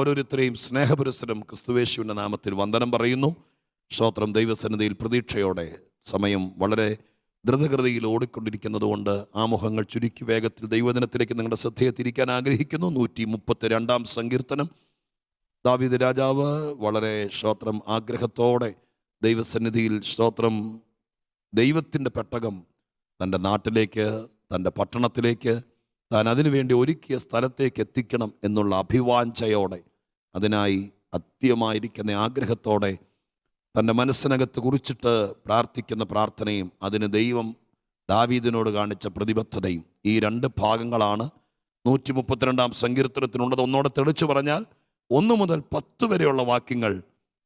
ഓരോരുത്തരെയും സ്നേഹപുരസ്സരം ക്രിസ്തുവേശുവിൻ്റെ നാമത്തിൽ വന്ദനം പറയുന്നു. സ്തോത്രം. ദൈവസന്നിധിയിൽ പ്രതീക്ഷയോടെ സമയം വളരെ ദ്രുതഗതിയിൽ ഓടിക്കൊണ്ടിരിക്കുന്നത് കൊണ്ട് ആമുഖങ്ങൾ ചുരുക്കി വേഗത്തിൽ ദൈവദിനത്തിലേക്ക് നിങ്ങളുടെ ശ്രദ്ധയെ തിരിക്കാൻ ആഗ്രഹിക്കുന്നു. 132 സങ്കീർത്തനം. ദാവീദ് രാജാവ് വളരെ സ്തോത്രം ആഗ്രഹത്തോടെ ദൈവസന്നിധിയിൽ സ്തോത്രം ദൈവത്തിൻ്റെ പെട്ടകം തൻ്റെ നാട്ടിലേക്ക്, തൻ്റെ പട്ടണത്തിലേക്ക്, താൻ അതിനുവേണ്ടി ഒരുക്കിയ സ്ഥലത്തേക്ക് എത്തിക്കണം എന്നുള്ള അഭിവാഞ്ചയോടെ, അതിനായി അത്യമായിരിക്കുന്ന ആഗ്രഹത്തോടെ തൻ്റെ മനസ്സിനകത്ത് കുറിച്ചിട്ട് പ്രാർത്ഥിക്കുന്ന പ്രാർത്ഥനയും അതിന് ദൈവം ദാവീദിനോട് കാണിച്ച പ്രതിബദ്ധതയും, ഈ 2 ഭാഗങ്ങളാണ് 132 സങ്കീർത്തനത്തിനുള്ളത്. ഒന്നോടെ തെളിച്ചു പറഞ്ഞാൽ 1 മുതൽ 10 വരെയുള്ള വാക്യങ്ങൾ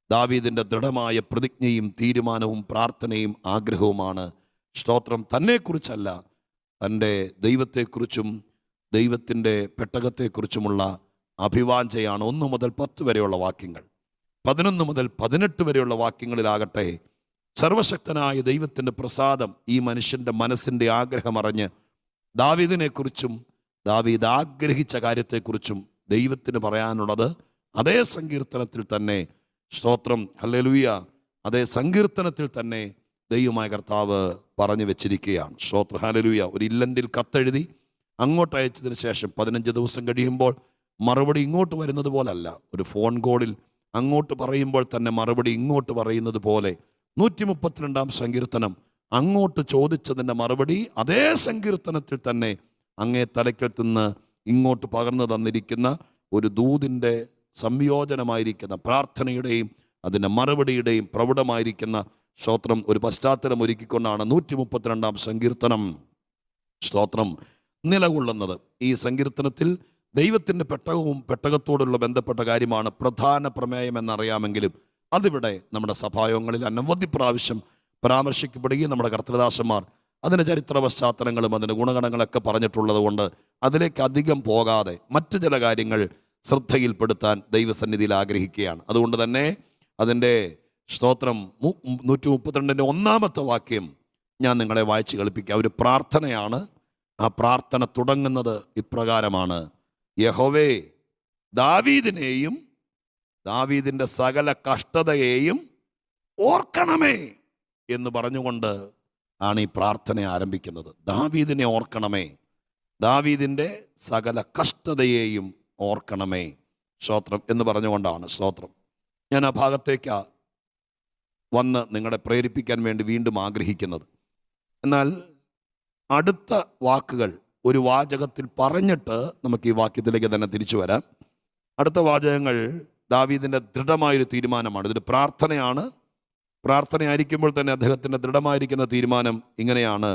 ദാവീദിൻ്റെ ദൃഢമായ പ്രതിജ്ഞയും തീരുമാനവും പ്രാർത്ഥനയും ആഗ്രഹവുമാണ്. സ്തോത്രം. തന്നെക്കുറിച്ചല്ല, തൻ്റെ ദൈവത്തെക്കുറിച്ചും ദൈവത്തിൻ്റെ പെട്ടകത്തെക്കുറിച്ചുമുള്ള അഭിവാഞ്ചയാണ് 1 മുതൽ 10 വരെയുള്ള വാക്യങ്ങൾ. 11 മുതൽ 18 വരെയുള്ള വാക്യങ്ങളിലാകട്ടെ സർവശക്തനായ ദൈവത്തിൻ്റെ പ്രസാദം ഈ മനുഷ്യൻ്റെ മനസ്സിൻ്റെ ആഗ്രഹമറിഞ്ഞ് ദാവീദിനെക്കുറിച്ചും ദാവീദ് ആഗ്രഹിച്ച കാര്യത്തെക്കുറിച്ചും ദൈവത്തിന് പറയാനുള്ളത് അതേ സങ്കീർത്തനത്തിൽ തന്നെ, സ്തോത്രം ഹല്ലേലൂയ, അതേ സങ്കീർത്തനത്തിൽ തന്നെ ദൈവമായ കർത്താവ് പറഞ്ഞു വെച്ചിരിക്കുകയാണ്. സ്തോത്രം ഹല്ലേലൂയ. ഒരു ഇല്ലൻഡിൽ കത്തെഴുതി അങ്ങോട്ട് അയച്ചതിന് ശേഷം 15 ദിവസം കഴിയുമ്പോൾ മറുപടി ഇങ്ങോട്ട് വരുന്നത് പോലല്ല, ഒരു ഫോൺ കോളിൽ അങ്ങോട്ട് പറയുമ്പോൾ തന്നെ മറുപടി ഇങ്ങോട്ട് പറയുന്നത് പോലെ 132 സങ്കീർത്തനം അങ്ങോട്ട് ചോദിച്ചതിൻ്റെ മറുപടി അതേ സങ്കീർത്തനത്തിൽ തന്നെ അങ്ങേ തലയ്ക്കൽത്തുനിന്ന് ഇങ്ങോട്ട് പകർന്നു തന്നിരിക്കുന്ന ഒരു ദൂതിൻ്റെ സംയോജനമായിരിക്കുന്ന പ്രാർത്ഥനയുടെയും അതിൻ്റെ മറുപടിയുടെയും പ്രൗഢമായിരിക്കുന്ന സ്തോത്രം ഒരു പശ്ചാത്തലം ഒരുക്കിക്കൊണ്ടാണ് 132 സങ്കീർത്തനം സ്തോത്രം നിലകൊള്ളുന്നത്. ഈ സങ്കീർത്തനത്തിൽ ദൈവത്തിൻ്റെ പെട്ടകവും പെട്ടകത്തോടുള്ള ബന്ധപ്പെട്ട കാര്യമാണ് പ്രധാന പ്രമേയം എന്നറിയാമെങ്കിലും അതിവിടെ നമ്മുടെ സഭായോഗങ്ങളിൽ അനവധി പ്രാവശ്യം പരാമർശിക്കപ്പെടുകയും നമ്മുടെ കർത്തൃദാസന്മാർ അതിൻ്റെ ചരിത്ര പശ്ചാത്തലങ്ങളും അതിൻ്റെ ഗുണഗണങ്ങളൊക്കെ പറഞ്ഞിട്ടുള്ളത് കൊണ്ട് അതിലേക്ക് അധികം പോകാതെ മറ്റു ചില കാര്യങ്ങൾ ശ്രദ്ധയിൽപ്പെടുത്താൻ ദൈവസന്നിധിയിൽ ആഗ്രഹിക്കുകയാണ്. അതുകൊണ്ട് തന്നെ അതിൻ്റെ സ്തോത്രം 132 1-ാമത്തെ വാക്യം ഞാൻ നിങ്ങളെ വായിച്ച് കളിപ്പിക്കാം. ഒരു പ്രാർത്ഥനയാണ്. ആ പ്രാർത്ഥന തുടങ്ങുന്നത് ഇപ്രകാരമാണ്: യഹോവേ, ദാവീദിനെയും ദാവീദിൻ്റെ സകല കഷ്ടതയെയും ഓർക്കണമേ എന്ന് പറഞ്ഞുകൊണ്ട് ആണ് ഈ പ്രാർത്ഥന ആരംഭിക്കുന്നത്. ദാവീദിനെ ഓർക്കണമേ, ദാവീദിൻ്റെ സകല കഷ്ടതയെയും ഓർക്കണമേ, സ്തോത്രം എന്ന് പറഞ്ഞുകൊണ്ടാണ് സ്തോത്രം. ഞാൻ ആ ഭാഗത്തേക്ക് വന്ന് നിങ്ങളെ പ്രേരിപ്പിക്കാൻ വേണ്ടി വീണ്ടും ആഗ്രഹിക്കുന്നത്. എന്നാൽ അടുത്ത വാക്കുകൾ ഒരു വാചകത്തിൽ പറഞ്ഞിട്ട് നമുക്ക് ഈ വാക്യത്തിലേക്ക് തന്നെ തിരിച്ചു വരാം. അടുത്ത വാചകങ്ങൾ ദാവീദിൻ്റെ ദൃഢമായൊരു തീരുമാനമാണ്. ഇതൊരു പ്രാർത്ഥനയാണ്. പ്രാർത്ഥനയായിരിക്കുമ്പോൾ തന്നെ അദ്ദേഹത്തിൻ്റെ ദൃഢമായിരിക്കുന്ന തീരുമാനം ഇങ്ങനെയാണ്.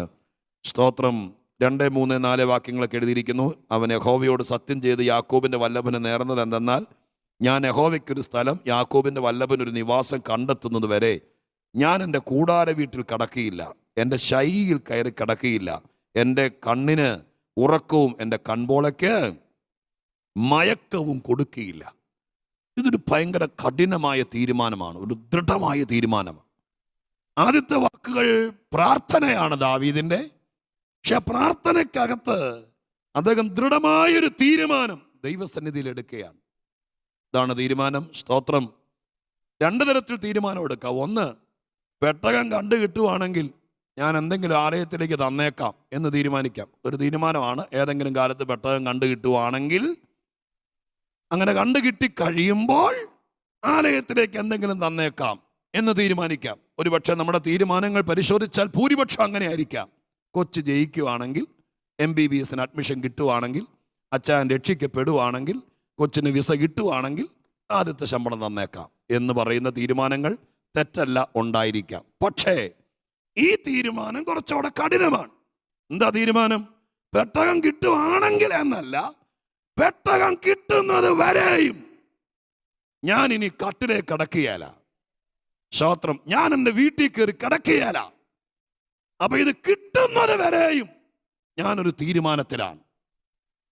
സ്തോത്രം 2, 3, 4 വാക്യങ്ങളൊക്കെ എഴുതിയിരിക്കുന്നു. അവൻ യഹോവയോട് സത്യം ചെയ്ത് യാക്കോബിൻ്റെ വല്ലഭന് നേർന്നത് എന്തെന്നാൽ, ഞാൻ യഹോവയ്ക്കൊരു സ്ഥലം, യാക്കോബിൻ്റെ വല്ലഭനൊരു നിവാസം കണ്ടെത്തുന്നത് വരെ ഞാൻ എൻ്റെ കൂടാര വീട്ടിൽ കടക്കുകയില്ല, എൻ്റെ ശൈലിയിൽ കയറി കടക്കുകയില്ല, എൻ്റെ കണ്ണിന് ഉറക്കവും എൻ്റെ കൺപോളയ്ക്ക് മയക്കവും കൊടുക്കുകയില്ല. ഇതൊരു ഭയങ്കര കഠിനമായ തീരുമാനമാണ്, ഒരു ദൃഢമായ തീരുമാനമാണ്. ആദ്യത്തെ വാക്കുകൾ പ്രാർത്ഥനയാണ് ദാവീദിൻ്റെ. പക്ഷെ പ്രാർത്ഥനയ്ക്കകത്ത് അദ്ദേഹം ദൃഢമായൊരു തീരുമാനം ദൈവസന്നിധിയിൽ എടുക്കുകയാണ്. ഇതാണ് തീരുമാനം. സ്തോത്രം. 2 തരത്തിൽ തീരുമാനം എടുക്കാം. ഒന്ന്, പെട്ടകം കണ്ടു കിട്ടുവാണെങ്കിൽ ഞാൻ എന്തെങ്കിലും ആലയത്തിലേക്ക് തന്നേക്കാം എന്ന് തീരുമാനിക്കാം. ഒരു തീരുമാനമാണ്. ഏതെങ്കിലും കാലത്ത് പെട്ടകം കണ്ടു കിട്ടുവാണെങ്കിൽ അങ്ങനെ കണ്ടു കിട്ടി കഴിയുമ്പോൾ ആലയത്തിലേക്ക് എന്തെങ്കിലും തന്നേക്കാം എന്ന് തീരുമാനിക്കാം. ഒരുപക്ഷെ നമ്മുടെ തീരുമാനങ്ങൾ പരിശോധിച്ചാൽ ഭൂരിപക്ഷം അങ്ങനെ ആയിരിക്കാം. കൊച്ച് ജയിക്കുവാണെങ്കിൽ, MBBS-ന് അഡ്മിഷൻ കിട്ടുവാണെങ്കിൽ, അച്ഛൻ രക്ഷിക്കപ്പെടുവാണെങ്കിൽ, കൊച്ചിന് വിസ കിട്ടുവാണെങ്കിൽ ആദ്യത്തെ ശമ്പളം തന്നേക്കാം എന്ന് പറയുന്ന തീരുമാനങ്ങൾ തെറ്റല്ല, ഉണ്ടായിരിക്കാം. പക്ഷേ ഈ തീരുമാനം കുറച്ചുകൂടെ കഠിനമാണ്. എന്താ തീരുമാനം? പെട്ടകം കിട്ടുവാണെങ്കിൽ എന്നല്ല, പെട്ടകം കിട്ടുന്നത് വരെയും ഞാൻ ഇനി കട്ടിലേക്ക് കടക്കുകയല്ല. സ്തോത്രം. ഞാൻ എൻ്റെ വീട്ടിൽ കയറി കിടക്കുകയല്ല. അപ്പൊ ഇത് കിട്ടുന്നത് വരെയും ഞാനൊരു തീരുമാനത്തിലാണ്.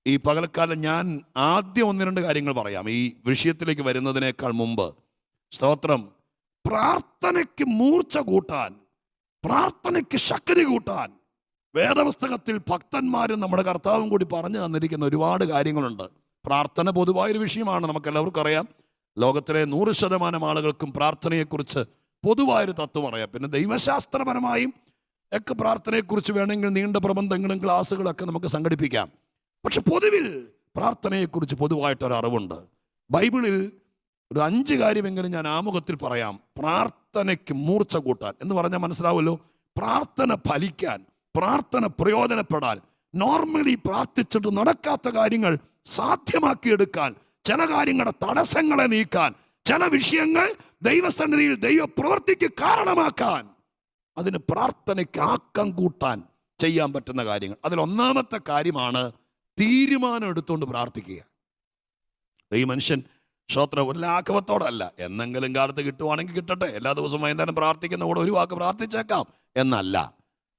ഈ പകൽക്കാലം ഞാൻ ആദ്യം 1-2 കാര്യങ്ങൾ പറയാം ഈ വിഷയത്തിലേക്ക് വരുന്നതിനേക്കാൾ മുമ്പ്. സ്തോത്രം. പ്രാർത്ഥനയ്ക്ക് മൂർച്ച കൂട്ടാൻ, പ്രാർത്ഥനയ്ക്ക് ശക്തി കൂട്ടാൻ വേദപുസ്തകത്തിൽ ഭക്തന്മാരും നമ്മുടെ കർത്താവും കൂടി പറഞ്ഞു തന്നിരിക്കുന്ന ഒരുപാട് കാര്യങ്ങളുണ്ട്. പ്രാർത്ഥന പൊതുവായൊരു വിഷയമാണ്, നമുക്കെല്ലാവർക്കും അറിയാം. ലോകത്തിലെ 100% ആളുകൾക്കും പ്രാർത്ഥനയെക്കുറിച്ച് പൊതുവായൊരു തത്വം അറിയാം. പിന്നെ ദൈവശാസ്ത്രപരമായും ഒക്കെ പ്രാർത്ഥനയെക്കുറിച്ച് വേണമെങ്കിൽ നീണ്ട പ്രബന്ധങ്ങളും ക്ലാസ്സുകളൊക്കെ നമുക്ക് സംഘടിപ്പിക്കാം. പക്ഷെ പൊതുവിൽ പ്രാർത്ഥനയെക്കുറിച്ച് പൊതുവായിട്ടൊരു അറിവുണ്ട്. ബൈബിളിൽ ഒരു 5 കാര്യമെങ്കിലും ഞാൻ ആമുഖത്തിൽ പറയാം. പ്രാർത്ഥനയ്ക്ക് മൂർച്ച കൂട്ടാൻ എന്ന് പറഞ്ഞാൽ മനസ്സിലാവുമല്ലോ. പ്രാർത്ഥന ഫലിക്കാൻ, പ്രാർത്ഥന പ്രയോജനപ്പെടാൻ, നോർമലി പ്രാർത്ഥിച്ചിട്ട് നടക്കാത്ത കാര്യങ്ങൾ സാധ്യമാക്കിയെടുക്കാൻ, ചില കാര്യങ്ങളുടെ തടസ്സങ്ങളെ നീക്കാൻ, ചില വിഷയങ്ങൾ ദൈവസന്നിധിയിൽ ദൈവപ്രവൃത്തിക്ക് കാരണമാക്കാൻ, അതിന് പ്രാർത്ഥനയ്ക്ക് ആക്കം കൂട്ടാൻ ചെയ്യാൻ പറ്റുന്ന കാര്യങ്ങൾ. അതിൽ ഒന്നാമത്തെ കാര്യമാണ് തീരുമാനം എടുത്തുകൊണ്ട് പ്രാർത്ഥിക്കുക. ഈ മനുഷ്യൻ സ്തോത്രം ഒരു ലാഘവത്തോടല്ല, എന്നെങ്കിലും കാലത്ത് കിട്ടുവാണെങ്കിൽ കിട്ടട്ടെ, എല്ലാ ദിവസവും വൈകുന്നേരം പ്രാർത്ഥിക്കുന്ന കൂടെ ഒരു വാക്ക് പ്രാർത്ഥിച്ചേക്കാം എന്നല്ല.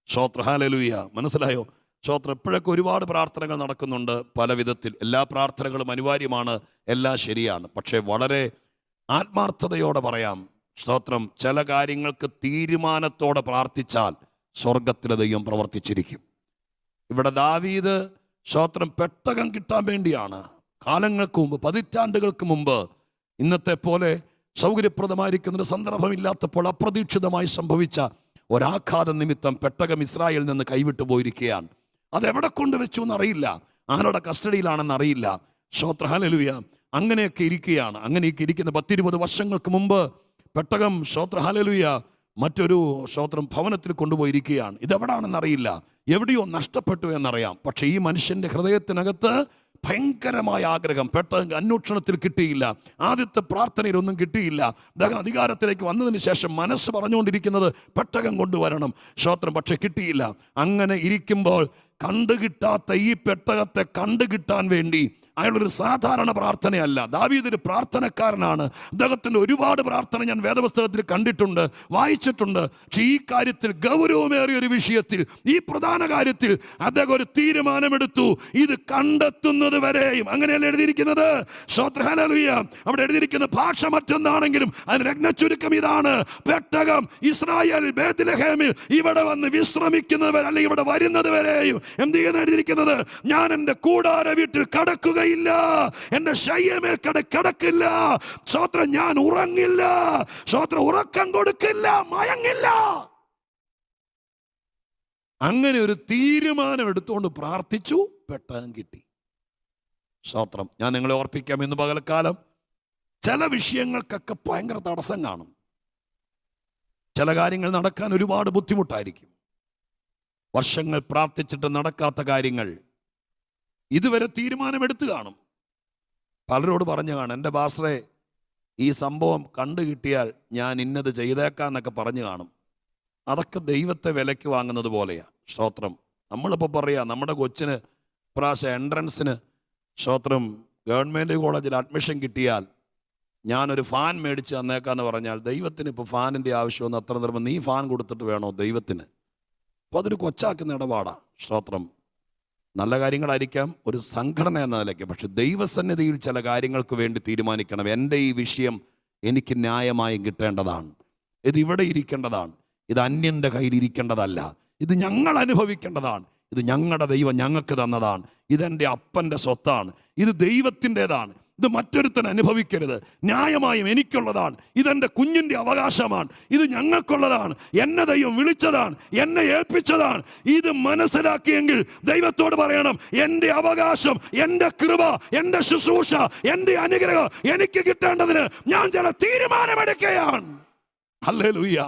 സ്തോത്രം, ഹല്ലേലൂയ. മനസ്സിലായോ? സ്തോത്രം. ഇപ്പോഴൊക്കെ ഒരുപാട് പ്രാർത്ഥനകൾ നടക്കുന്നുണ്ട് പല വിധത്തിൽ. എല്ലാ പ്രാർത്ഥനകളും അനിവാര്യമാണ്, എല്ലാം ശരിയാണ്. പക്ഷേ വളരെ ആത്മാർത്ഥതയോടെ പറയാം, സ്തോത്രം, ചില കാര്യങ്ങൾക്ക് തീരുമാനത്തോടെ പ്രാർത്ഥിച്ചാൽ സ്വർഗത്തിലെ ദൈവം പ്രവർത്തിച്ചിരിക്കും. ഇവിടെ ദാവീദ് സ്തോത്രം പെട്ടകം കിട്ടാൻ വേണ്ടിയാണ് കാലങ്ങൾക്ക് മുമ്പ്, പതിറ്റാണ്ടുകൾക്ക് മുമ്പ്, ഇന്നത്തെ പോലെ സൗകര്യപ്രദമായിരിക്കുന്നൊരു സന്ദർഭമില്ലാത്തപ്പോൾ അപ്രതീക്ഷിതമായി സംഭവിച്ച ഒരാഘാത നിമിത്തം പെട്ടകം ഇസ്രായേലിൽ നിന്ന് കൈവിട്ടു പോയിരിക്കുകയാണ്. അതെവിടെ കൊണ്ടുവച്ചു എന്നറിയില്ല, ആരുടെ കസ്റ്റഡിയിലാണെന്ന് അറിയില്ല. സ്തോത്രം, ഹല്ലേലൂയ. അങ്ങനെയൊക്കെ ഇരിക്കുകയാണ്. അങ്ങനെയൊക്കെ ഇരിക്കുന്ന 10-20 വർഷങ്ങൾക്ക് മുമ്പ് പെട്ടകം, സ്തോത്രം, ഹല്ലേലൂയ, മറ്റൊരു സ്തോത്രം ഭവനത്തിൽ കൊണ്ടുപോയിരിക്കുകയാണ്. ഇതെവിടാണെന്നറിയില്ല, എവിടെയോ നഷ്ടപ്പെട്ടു എന്നറിയാം. പക്ഷെ ഈ മനുഷ്യന്റെ ഹൃദയത്തിനകത്ത് ഭയങ്കരമായ ആഗ്രഹം. പെട്ടകം അന്വേഷണത്തിൽ കിട്ടിയില്ല, ആദ്യത്തെ പ്രാർത്ഥനയിലൊന്നും കിട്ടിയില്ല. അധികാരത്തിലേക്ക് വന്നതിന് ശേഷം മനസ്സ് പറഞ്ഞുകൊണ്ടിരിക്കുന്നത് പെട്ടകം കൊണ്ടുവരണം, സ്തോത്രം, പക്ഷെ കിട്ടിയില്ല. അങ്ങനെ ഇരിക്കുമ്പോൾ കണ്ടുകിട്ടാത്ത ഈ പെട്ടകത്തെ കണ്ടുകിട്ടാൻ വേണ്ടി അയാളൊരു സാധാരണ പ്രാർത്ഥനയല്ല, ദാവീദ് ഒരു പ്രാർത്ഥനക്കാരനാണ്. അദ്ദേഹത്തിൻ്റെ ഒരുപാട് പ്രാർത്ഥന ഞാൻ വേദപുസ്തകത്തിൽ കണ്ടിട്ടുണ്ട്, വായിച്ചിട്ടുണ്ട്. പക്ഷേ ഈ കാര്യത്തിൽ, ഗൗരവമേറിയ ഒരു വിഷയത്തിൽ, ഈ പ്രധാന കാര്യത്തിൽ അദ്ദേഹം ഒരു തീരുമാനമെടുത്തു. ഇത് കണ്ടെത്തുന്നത് വരെയും. അങ്ങനെയല്ല എഴുതിയിരിക്കുന്നത്. സ്തോത്രം, ഹല്ലേലൂയ. അവിടെ എഴുതിയിരിക്കുന്ന ഭാഷ മറ്റൊന്നാണെങ്കിലും അതിന് രത്നച്ചുരുക്കം ഇതാണ്: പെട്ടകം ഇസ്രായേൽ ബേത്ത്ലേഹേമിൽ ഇവിടെ വന്ന് വിശ്രമിക്കുന്നത് വരെ, അല്ലെങ്കിൽ ഇവിടെ വരുന്നത് വരെയും എന്ത് ചെയ്യുന്ന എഴുതിയിരിക്കുന്നത്? ഞാൻ എൻ്റെ കൂടാര വീട്ടിൽ കടക്കുകയില്ല, എന്റെ ശയ്യമേൽ കിടക്കില്ല, സ്തോത്രം, ഞാൻ ഉറങ്ങില്ല, സ്തോത്രം, ഉറക്കം കൊടുക്കില്ല, മയങ്ങില്ല. അങ്ങനെ ഒരു തീരുമാനം എടുത്തുകൊണ്ട് പ്രാർത്ഥിച്ചു, പെട്ടകം കിട്ടി. സ്തോത്രം. ഞാൻ നിങ്ങളെ ഓർപ്പിക്കാം, ഇന്ന് പകൽക്കാലം ചില വിഷയങ്ങൾക്കൊക്കെ ഭയങ്കര തടസ്സം കാണും. ചില കാര്യങ്ങൾ നടക്കാൻ ഒരുപാട് ബുദ്ധിമുട്ടായിരിക്കും. വർഷങ്ങൾ പ്രാർത്ഥിച്ചിട്ട് നടക്കാത്ത കാര്യങ്ങൾ ഇതുവരെ തീരുമാനമെടുത്ത് കാണും. പലരോട് പറഞ്ഞു കാണും, എൻ്റെ പാസ്റ്ററെ ഈ സംഭവം കണ്ടു കിട്ടിയാൽ ഞാൻ ഇന്നത് ചെയ്തേക്കാന്നൊക്കെ പറഞ്ഞു കാണും. അതൊക്കെ ദൈവത്തെ വിലയ്ക്ക് വാങ്ങുന്നത് പോലെയാണ്. സ്തോത്രം. നമ്മളിപ്പോൾ പറയാം, നമ്മുടെ കൊച്ചിന് പ്രാവശ്യം എൻട്രൻസിന് സ്തോത്രം ഗവൺമെൻറ് കോളേജിൽ അഡ്മിഷൻ കിട്ടിയാൽ ഞാനൊരു ഫാൻ മേടിച്ച് തന്നേക്കാന്ന് പറഞ്ഞാൽ, ദൈവത്തിന് ഇപ്പോൾ ഫാനിൻ്റെ ആവശ്യമൊന്നും അത്ര നിർമ്മം, നീ ഫാൻ കൊടുത്തിട്ട് വേണോ ദൈവത്തിന്? അപ്പോൾ അതൊരു കൊച്ചാക്കുന്ന ഇടപാടാണ്. സ്തോത്രം. നല്ല കാര്യങ്ങളായിരിക്കാം ഒരു സംഘടന എന്ന നിലയ്ക്ക്. പക്ഷെ ദൈവസന്നിധിയിൽ ചില കാര്യങ്ങൾക്ക് വേണ്ടി തീരുമാനിക്കണം. എൻ്റെ ഈ വിഷയം എനിക്ക് ന്യായമായും കിട്ടേണ്ടതാണ്, ഇത് ഇവിടെ ഇരിക്കേണ്ടതാണ്, ഇത് അന്യൻ്റെ കയ്യിൽ ഇരിക്കേണ്ടതല്ല, ഇത് ഞങ്ങൾ അനുഭവിക്കേണ്ടതാണ്, ഇത് ഞങ്ങളുടെ ദൈവം ഞങ്ങൾക്ക് തന്നതാണ്, ഇതെൻ്റെ അപ്പൻ്റെ സ്വത്താണ്, ഇത് ദൈവത്തിൻ്റെതാണ്, ഇത് മറ്റൊരുത്തൻ അനുഭവിക്കരുത്, ന്യായമായും എനിക്കുള്ളതാണ്, ഇതെൻ്റെ കുഞ്ഞിൻ്റെ അവകാശമാണ്, ഇത് ഞങ്ങൾക്കുള്ളതാണ്, എന്നെ ദൈവം വിളിച്ചതാണ്, എന്നെ ഏൽപ്പിച്ചതാണ്. ഇത് മനസ്സിലാക്കിയെങ്കിൽ ദൈവത്തോട് പറയണം, എൻ്റെ അവകാശം, എൻ്റെ കൃപ, എൻ്റെ ശുശ്രൂഷ, എൻ്റെ അനുഗ്രഹം എനിക്ക് കിട്ടേണ്ടതിന് ഞാൻ ചില തീരുമാനമെടുക്കുകയാണ്. ഹല്ലേലൂയ.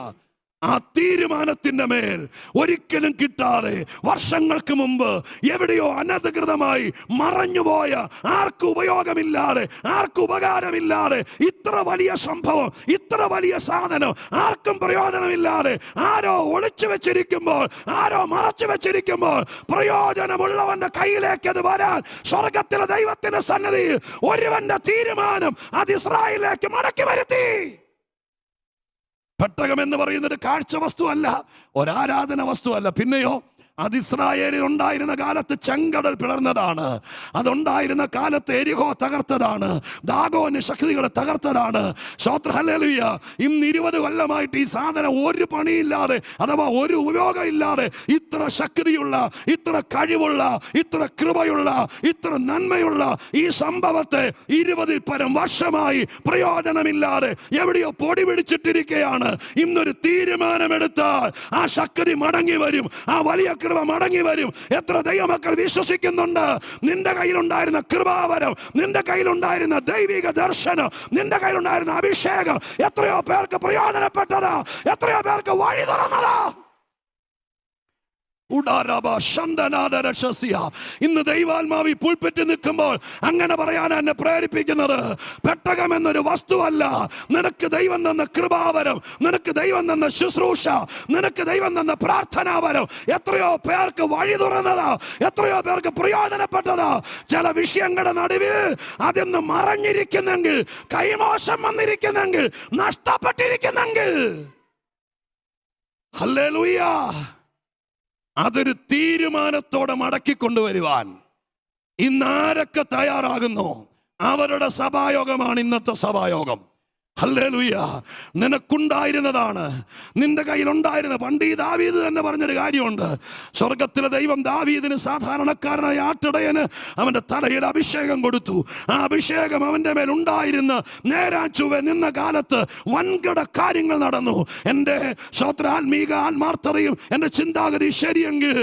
ആ തീരുമാനത്തിന്റെ മേൽ ഒരിക്കലും കിട്ടാതെ വർഷങ്ങൾക്ക് മുമ്പ് എവിടെയോ അനധികൃതമായി മറഞ്ഞുപോയ, ആർക്കും ഉപയോഗമില്ലാതെ, ആർക്കും ഉപകാരമില്ലാതെ, ഇത്ര വലിയ സംഭവം, ഇത്ര വലിയ സാധനം ആർക്കും പ്രയോജനമില്ലാതെ ആരോ ഒളിച്ചു വെച്ചിരിക്കുമ്പോൾ, ആരോ മറച്ചു വെച്ചിരിക്കുമ്പോൾ, പ്രയോജനമുള്ളവന്റെ കയ്യിലേക്ക് അത് വരാൻ സ്വർഗത്തിലെ ദൈവത്തിന്റെ സന്നിധിയിൽ ഒരുവന്റെ തീരുമാനം അത് ഇസ്രായേലിലേക്ക് മടക്കി വരുത്തി. പെട്ടകം എന്ന് പറയുന്നത് കാഴ്ച വസ്തുവല്ല, ഒരാരാധന വസ്തുവല്ല. പിന്നെയോ അത് ഇസ്രായേലിൽ ഉണ്ടായിരുന്ന കാലത്ത് ചെങ്കടൽ പിളർന്നതാണ്. അതുണ്ടായിരുന്ന കാലത്ത് എരിഹോ തകർത്തതാണ്. ദാഗോന് ശക്തികളെ തകർത്തതാണ്. സ്തോത്രം, ഹല്ലേലൂയ. ഇന്ന് 20 കൊല്ലമായിട്ട് ഈ സാധനം ഒരു പണിയില്ലാതെ, അഥവാ ഒരു ഉപയോഗം ഇല്ലാതെ, ഇത്ര ശക്തിയുള്ള, ഇത്ര കഴിവുള്ള, ഇത്ര കൃപയുള്ള, ഇത്ര നന്മയുള്ള ഈ സംഭവത്തെ 20-ൽ പരം വർഷമായി പ്രയോജനമില്ലാതെ എവിടെയോ പൊടി പിടിച്ചിട്ടിരിക്കുകയാണ്. ഇന്നൊരു തീരുമാനമെടുത്താൽ ആ ശക്തി മടങ്ങി വരും, ആ വലിയ കൃപ മടങ്ങി വരും. എത്ര ദൈവമക്കൾ വിശ്വസിക്കുന്നുണ്ട്? നിന്റെ കയ്യിലുണ്ടായിരുന്ന കൃപാവരം, നിന്റെ കയ്യിലുണ്ടായിരുന്ന ദൈവിക ദർശനം, നിന്റെ കയ്യിലുണ്ടായിരുന്ന അഭിഷേകം എത്രയോ പേർക്ക് പ്രയോജനപ്പെട്ടതാ, എത്രയോ പേർക്ക് വഴി തുറന്നതാ. ഇന്ന് ദൈവാത്മാവി പുൽപ്പറ്റി നിൽക്കുമ്പോൾ അങ്ങനെ പറയാൻ എന്നെ പ്രേരിപ്പിക്കുന്നത്, പെട്ടകം എന്നൊരു വസ്തുവല്ല. നിനക്ക് ദൈവം തന്ന കൃപാവരം, നിനക്ക് ദൈവം തന്ന ശുശ്രൂഷ, നിനക്ക് ദൈവം തന്ന പ്രാർത്ഥനാവരം എത്രയോ പേർക്ക് വഴി തുറന്നതാ, എത്രയോ പേർക്ക് പ്രയോജനപ്പെട്ടതാ. ചില വിഷയങ്ങളുടെ നടുവിൽ അതൊന്ന് മറഞ്ഞിരിക്കുന്നെങ്കിൽ, കൈമോശം വന്നിരിക്കുന്നെങ്കിൽ, നഷ്ടപ്പെട്ടിരിക്കുന്നെങ്കിൽ, ഹല്ലേലൂയ, അതൊരു തീരുമാനത്തോടെ മടക്കിക്കൊണ്ടുവരുവാൻ ഇന്ന് ആരൊക്കെ തയ്യാറാകുന്നു? അവരുടെ സഭായോഗമാണ് ഇന്നത്തെ സഭായോഗം. ഹല്ലേലൂയ. നിനക്കുണ്ടായിരുന്നതാണ്, നിന്റെ കയ്യിലുണ്ടായിരുന്ന. പണ്ട് ഈ ദാവീദ് തന്നെ പറഞ്ഞൊരു കാര്യമുണ്ട്. സ്വർഗത്തിലെ ദൈവം ദാവീദിന്, സാധാരണക്കാരനായ ആട്ടിടയന്, അവന്റെ തലയിൽ അഭിഷേകം കൊടുത്തു. ആ അഭിഷേകം അവന്റെ മേൽ ഉണ്ടായിരുന്ന നേരാച്ചുവെ നിന്ന കാലത്ത് വൻകിട കാര്യങ്ങൾ നടന്നു. എൻ്റെ ആത്മീക ആത്മാർത്ഥതയും എൻ്റെ ചിന്താഗതി ശരിയെങ്കിൽ